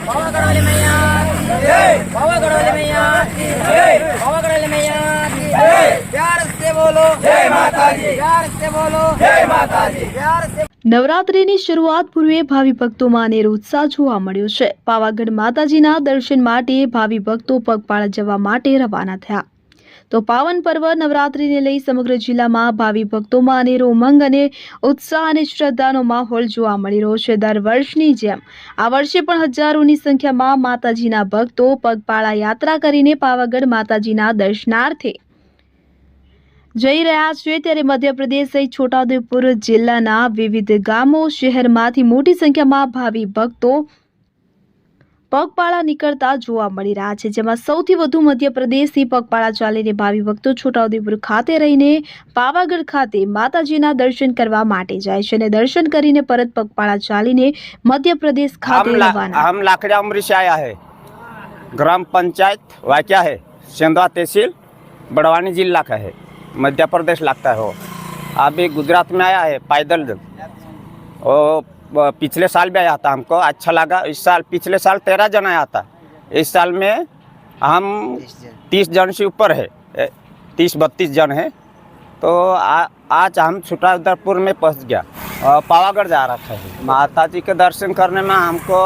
पावागढ़ वाली मैया की जय, पावागढ़ वाली मैया की जय, पावागढ़ वाली मैया की जय। प्यार से बोलो जय माता दी, प्यार से बोलो जय माता दी, प्यार से। નવરાત્રિની શરૂઆત પૂર્વે ભાવિ ભક્તોમાં અનેરો ઉત્સાહ જોવા મળ્યો છે। પાવાગઢ માતાજીના દર્શન માટે ભાવિ ભક્તો પગપાળા જવા માટે રવાના થયા। તો પાવન પર્વ નવરાત્રિને લઈ સમગ્ર જિલ્લામાં ભાવિ ભક્તોમાં અનેરો ઉમંગ અને ઉત્સાહ અને શ્રદ્ધાનો માહોલ જોવા મળી રહ્યો છે। દર વર્ષની જેમ આ વર્ષે પણ હજારોની સંખ્યામાં માતાજીના ભક્તો પગપાળા યાત્રા કરીને પાવાગઢ માતાજીના દર્શનાર્થે જઈ રહ્યા છે। ત્યારે મધ્યપ્રદેશ સહિત છોટાઉદેપુર જિલ્લાના વિવિધ ગામો શહેરમાંથી મોટી સંખ્યામાં ભાવિ ભક્તો પગપાળા નીકળતા જોવા મળી રહ્યા છે, જેમાં સૌથી વધુ મધ્યપ્રદેશથી પગપાળા ચાલીને ભાવિ ભક્તો છોટાઉદેપુર ખાતે રહીને પાવાગઢ ખાતે માતાજીના દર્શન કરવા માટે જાય છે અને દર્શન કરીને પરત પગપાળા ચાલીને મધ્યપ્રદેશ ખાતે રવાના। हम लाखड़ा उमरी से आया है, ग्राम पंचायत वाक्या है, सेंधवा तहसील बड़वानी जिला का है, मध्य प्रदेश लगता है। वो अभी गुजरात में आया है पैदल। और पिछले साल भी आया था, हमको अच्छा लगा। इस साल पिछले साल 13 जन आया था, इस साल में हम 30 जन से ऊपर है, 30-32 जन है। तो आज हम छोटाउदेपुर में पहुंच गया और पावागढ़ जा रहा था। माता जी के दर्शन करने में हमको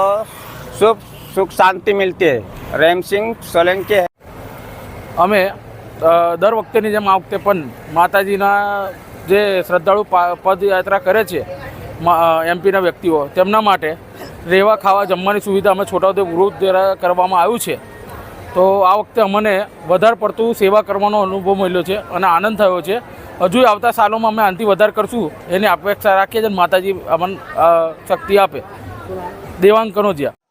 सुख शांति मिलती है। रेम सिंह सोलंकी है। અમે દર વખતેની જેમ આ વખતે પણ માતાજીના જે શ્રદ્ધાળુ પદયાત્રા કરે છે એમપીના વ્યક્તિઓ, તેમના માટે રહેવા ખાવા જમવાની સુવિધા અમે છોટાઉદેપુર દ્વારા કરવામાં આવ્યું છે। તો આ વખતે અમને વધારે પડતું સેવા કરવાનો અનુભવ મળ્યો છે અને આનંદ થયો છે। હજુ આવતા સાલોમાં અમે આનાથી વધારે કરશું એની અપેક્ષા રાખીએ છીએ। માતાજી અમને શક્તિ આપે। દેવાંગ કનોજિયા।